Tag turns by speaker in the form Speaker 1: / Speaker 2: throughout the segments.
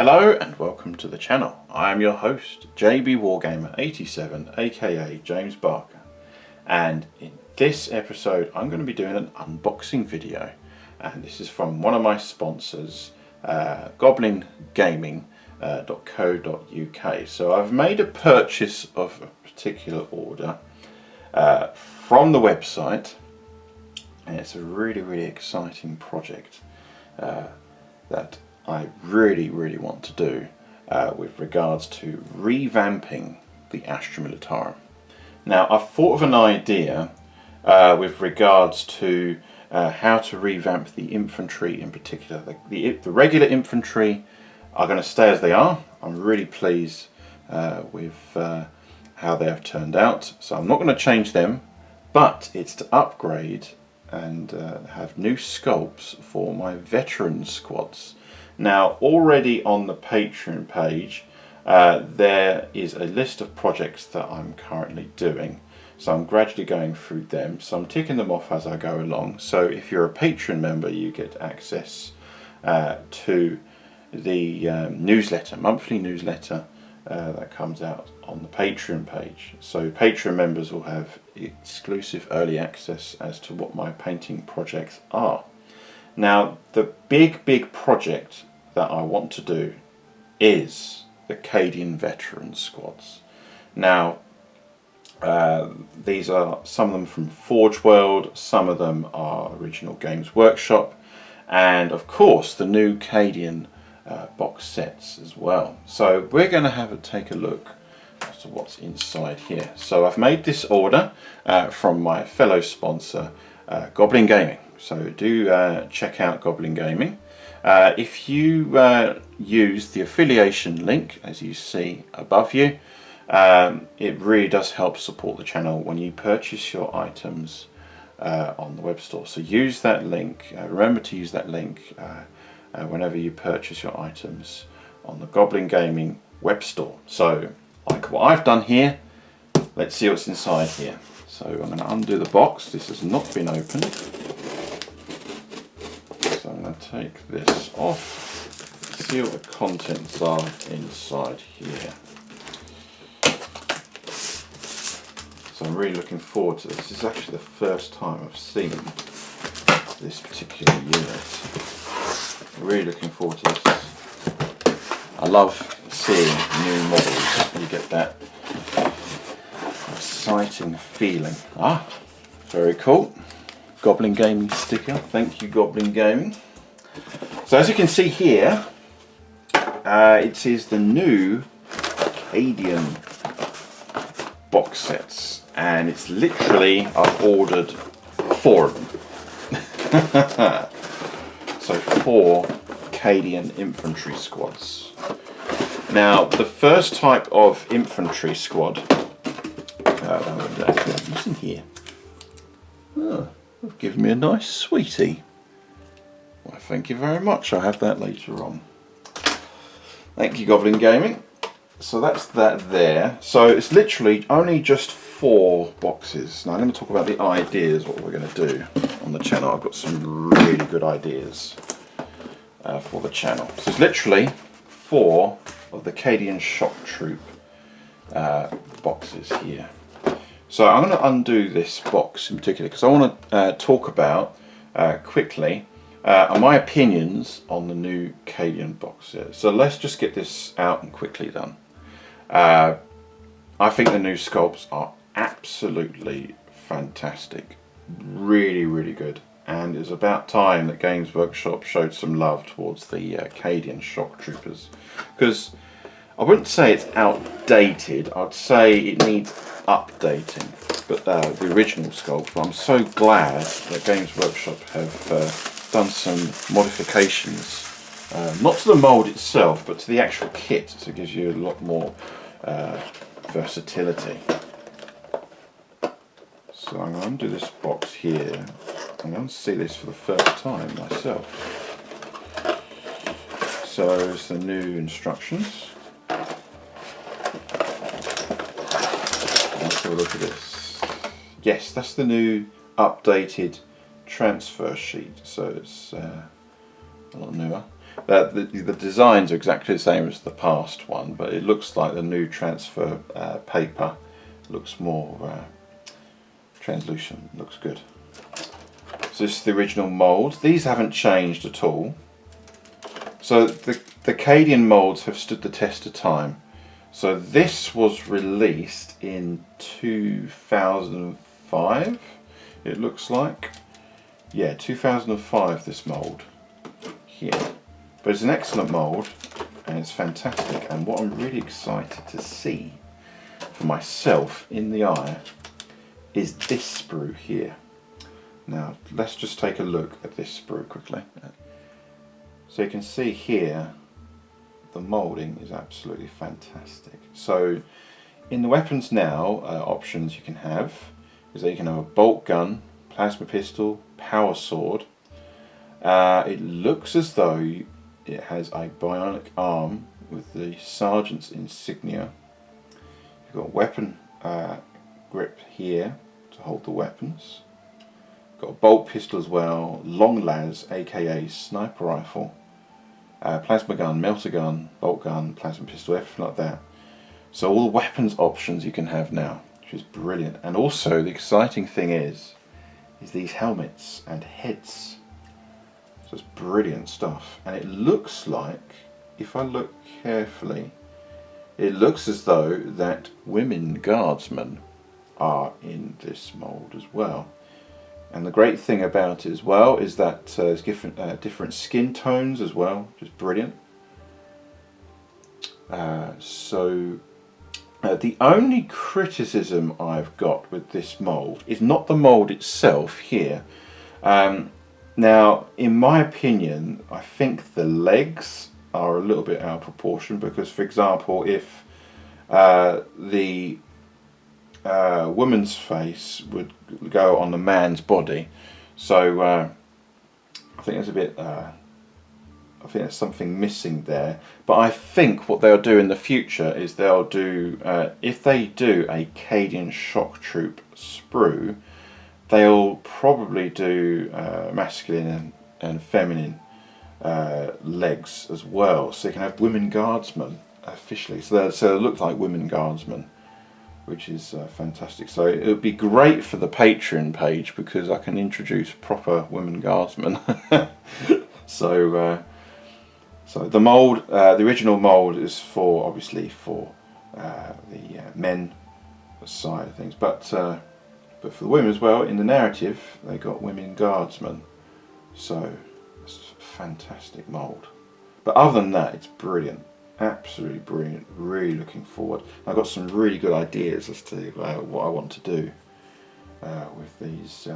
Speaker 1: Hello and welcome to the channel. I am your host, JBWargamer87, aka James Barker, and in this episode I'm going to be doing an unboxing video, and this is from one of my sponsors, GoblinGaming.co.uk. So I've made a purchase of a particular order from the website, and it's a really exciting project that I really want to do with regards to revamping the Astra Militarum. Now, I've thought of an idea with regards to how to revamp the infantry in particular. The regular infantry are going to stay as they are. I'm really pleased with how they have turned out, so I'm not going to change them, but it's to upgrade and have new sculpts for my veteran squads. Now, already on the Patreon page there is a list of projects that I'm currently doing, so I'm gradually going through them, so I'm ticking them off as I go along. So if you're a Patreon member, you get access to the newsletter, monthly newsletter that comes out on the Patreon page. So Patreon members will have exclusive early access as to what my painting projects are. Now, the big project that I want to do is the Cadian veteran squads. Now, these are some of them from Forge World, some of them are original Games Workshop, and of course the new Cadian box sets as well. So we're going to take a look as to what's inside here. So I've made this order from my fellow sponsor, Goblin Gaming. So do check out Goblin Gaming. If you use the affiliation link, as you see above you, it really does help support the channel when you purchase your items on the web store. So use that link, remember to use that link whenever you purchase your items on the Goblin Gaming web store. So like what I've done here, let's see what's inside here. So I'm going to undo the box. This has not been opened. So I'm going to take this off, see what the contents are inside here. So I'm really looking forward to this. This is actually the first time I've seen this particular unit. I'm really looking forward to this. I love seeing new models. You get that exciting feeling. Ah, very cool. Goblin Gaming sticker. Thank you, Goblin Gaming. So as you can see here, it is the new Cadian box sets, and it's literally, I've ordered 4 of them. So 4 Cadian infantry squads. Now, the first type of infantry squad, what's in here? Oh, they've given me a nice sweetie. Well, thank you very much. I'll have that later on. Thank you, Goblin Gaming. So that's that there. So it's literally only just 4 boxes. Now I'm going to talk about the ideas, what we're going to do on the channel. I've got some really good ideas for the channel. So it's literally 4 of the Cadian shock troop boxes here. So I'm going to undo this box in particular because I want to talk about quickly my opinions on the new Cadian box set. So let's just get this out and quickly done. I think the new sculpts are absolutely fantastic, really good, and it's about time that Games Workshop showed some love towards the Cadian shock troopers, because I wouldn't say it's outdated, I'd say it needs updating, but the original sculpt. But I'm so glad that Games Workshop have done some modifications, not to the mould itself, but to the actual kit, so it gives you a lot more versatility. So I'm going to undo this box here. I'm going to see this for the first time myself. So it's the new instructions. Let's have a look at this. Yes, that's the new updated transfer sheet. So it's a lot newer. The designs are exactly the same as the past one, but it looks like the new transfer paper looks more translucent, looks good. So this is the original mould. These haven't changed at all. So the Cadian moulds have stood the test of time. So this was released in 2005, it looks like. Yeah, 2005 this mould here. But it's an excellent mould and it's fantastic, and what I'm really excited to see for myself in the eye is this sprue here. Now let's just take a look at this sprue quickly. So you can see here the moulding is absolutely fantastic. So in the weapons now options you can have is that you can have a bolt gun, plasma pistol, power sword. It looks as though it has a bionic arm with the sergeant's insignia. You've got weapon grip here to hold the weapons. Got a bolt pistol as well, long las, aka sniper rifle, plasma gun, melter gun, bolt gun, plasma pistol, everything like that. So all the weapons options you can have now, which is brilliant. And also the exciting thing is these helmets and heads. So it's brilliant stuff. And it looks like, if I look carefully, it looks as though that women guardsmen are in this mould as well. And the great thing about it as well is that there's different skin tones as well, which is brilliant. The only criticism I've got with this mould is not the mould itself here. Now, in my opinion, I think the legs are a little bit out of proportion, because, for example, if the woman's face would go on the man's body, so I think there's a bit, I think there's something missing there. But I think what they'll do in the future is they'll do, if they do a Cadian shock troop sprue, they'll probably do masculine and feminine legs as well, so you can have women guardsmen officially. So they'll look like women guardsmen, which is fantastic. So it would be great for the Patreon page, because I can introduce proper women guardsmen. So the mould, the original mould is for, obviously, for the men side of things, but for the women as well, in the narrative they got women guardsmen. So it's a fantastic mould. But other than that, it's brilliant. Absolutely brilliant. Really looking forward. I've got some really good ideas as to what I want to do with these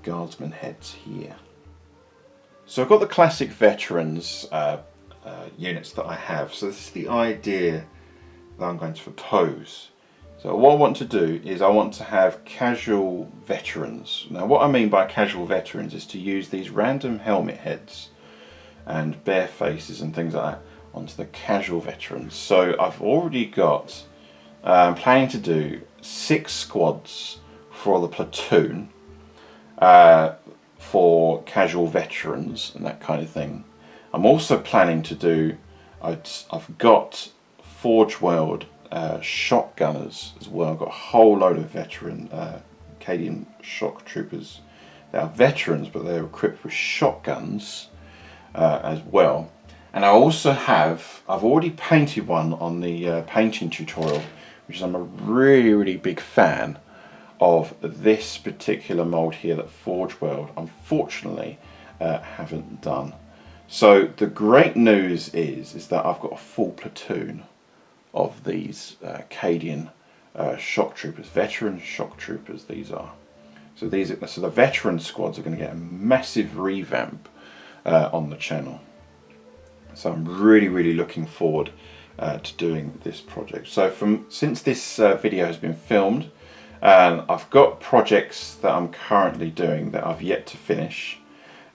Speaker 1: guardsman heads here. So I've got the classic veterans units that I have. So this is the idea that I'm going to propose. So what I want to do is I want to have casual veterans. Now what I mean by casual veterans is to use these random helmet heads and bare faces and things like that onto the casual veterans. So I've already got, planning to do 6 squads for the platoon for casual veterans and that kind of thing. I'm also planning to do, I've got Forge World shotgunners as well. I've got a whole load of veteran Cadian shock troopers. They are veterans, but they're equipped with shotguns as well. And I also have, I've already painted one on the painting tutorial, which is, I'm a really big fan of this particular mould here that Forge World unfortunately haven't done. So the great news is that I've got a full platoon of these Cadian shock troopers, veteran shock troopers these are. So the veteran squads are going to get a massive revamp on the channel. So I'm really looking forward to doing this project. So since this video has been filmed, I've got projects that I'm currently doing that I've yet to finish.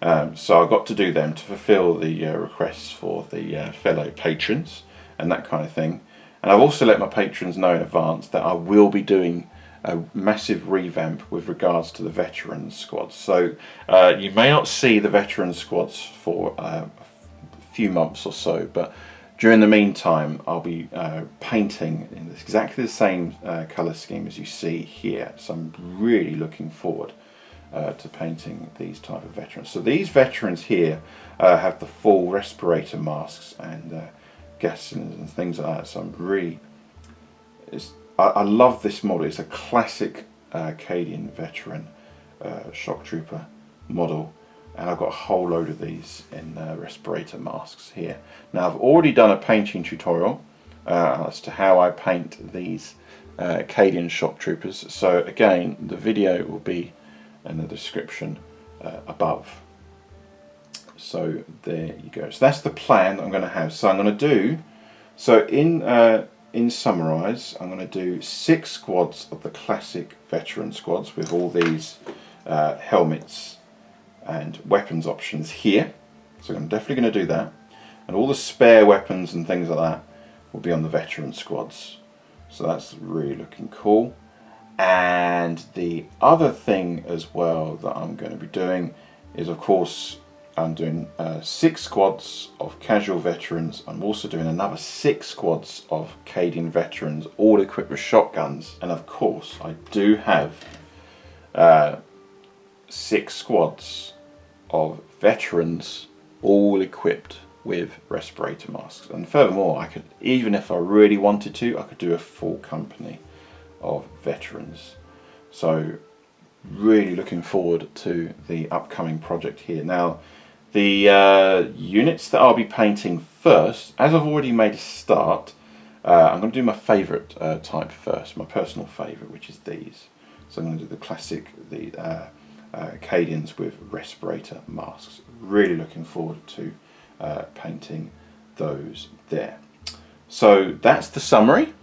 Speaker 1: So I've got to do them to fulfill the requests for the fellow patrons and that kind of thing. And I've also let my patrons know in advance that I will be doing a massive revamp with regards to the veteran squads. So you may not see the veteran squads for few months or so, but during the meantime I'll be painting in exactly the same colour scheme as you see here. So I'm really looking forward to painting these type of veterans. So these veterans here have the full respirator masks and gas cylinders and things like that. So I'm really, I love this model. It's a classic Cadian veteran shock trooper model, and I've got a whole load of these in respirator masks here. Now I've already done a painting tutorial as to how I paint these Cadian shock troopers. So again, the video will be in the description above. So there you go. So that's the plan that I'm going to have. So I'm going to do, so in summarise, I'm going to do 6 squads of the classic veteran squads with all these helmets and weapons options here. So I'm definitely going to do that, and all the spare weapons and things like that will be on the veteran squads. So that's really looking cool. And the other thing as well that I'm going to be doing is, of course, I'm doing 6 squads of casual veterans. I'm also doing another 6 squads of Cadian veterans, all equipped with shotguns. And of course, I do have 6 squads of veterans, all equipped with respirator masks. And furthermore, I could, even if I really wanted to, I could do a full company of veterans. So really looking forward to the upcoming project here. Now the units that I'll be painting first, as I've already made a start, I'm going to do my favourite type first, my personal favourite, which is these. So I'm going to do the classic, the Cadians with respirator masks. Really looking forward to painting those there. So that's the summary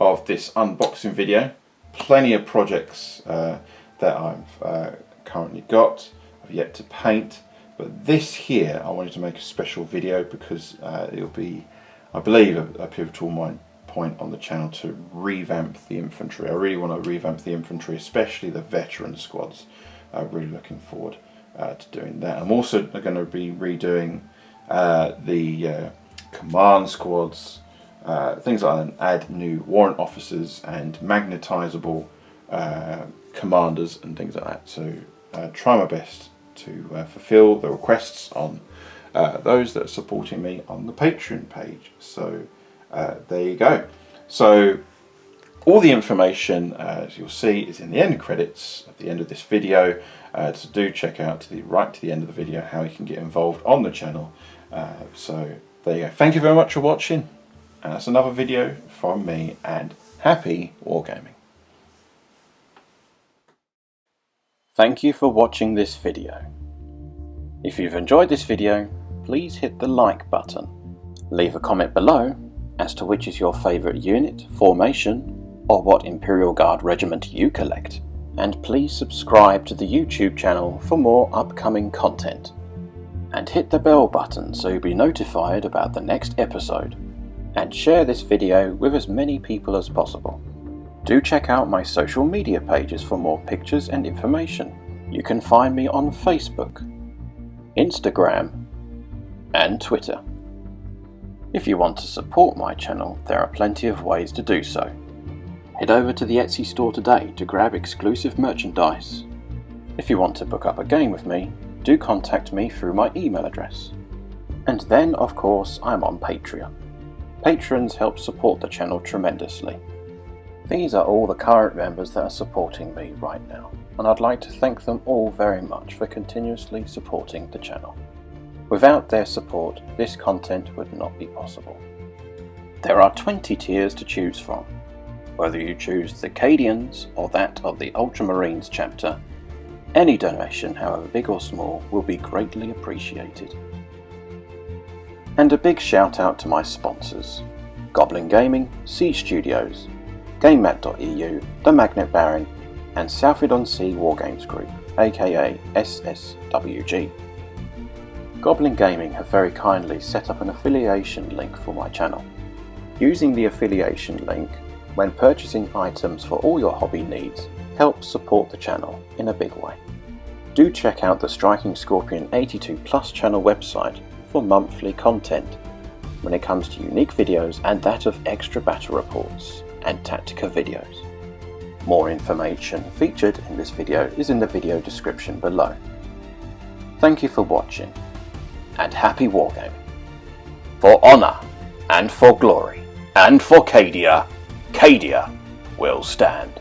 Speaker 1: of this unboxing video. Plenty of projects that I've currently got, I've yet to paint, but this here I wanted to make a special video because it'll be, I believe, a pivotal point on the channel to revamp the infantry. I really want to revamp the infantry, especially the veteran squads. I'm really looking forward to doing that. I'm also going to be redoing the command squads, things like that, and add new warrant officers and magnetizable commanders and things like that. So try my best to fulfill the requests on those that are supporting me on the Patreon page. So there you go. So all the information, as you'll see, is in the end credits at the end of this video. So do check out to the end of the video how you can get involved on the channel. So there you go. Thank you very much for watching. And that's another video from me, and happy wargaming. Thank you for watching this video. If you've enjoyed this video, please hit the like button. Leave a comment below as to which is your favourite unit, formation, or what Imperial Guard regiment you collect. And please subscribe to the YouTube channel for more upcoming content. And hit the bell button so you'll be notified about the next episode. And share this video with as many people as possible. Do check out my social media pages for more pictures and information. You can find me on Facebook, Instagram, and Twitter. If you want to support my channel, there are plenty of ways to do so. Head over to the Etsy store today to grab exclusive merchandise. If you want to book up a game with me, do contact me through my email address. And then, of course, I'm on Patreon. Patrons help support the channel tremendously. These are all the current members that are supporting me right now, and I'd like to thank them all very much for continuously supporting the channel. Without their support, this content would not be possible. There are 20 tiers to choose from. Whether you choose the Cadians or that of the Ultramarines chapter, any donation, however big or small, will be greatly appreciated. And a big shout out to my sponsors: GoblinGaming, Sea Studios, Gammat.eu, The Magnet Baron, and Southend-on-Sea Wargames Group, aka SSWG. GoblinGaming have very kindly set up an affiliation link for my channel. Using the affiliation link, when purchasing items for all your hobby needs, helps support the channel in a big way. Do check out the Striking Scorpion 82 Plus channel website
Speaker 2: for monthly content when it comes to unique videos and that of extra battle reports and tactica videos. More information featured in this video is in the video description below. Thank you for watching, and happy wargaming. For honour, and for glory, and for Cadia, Cadia will stand.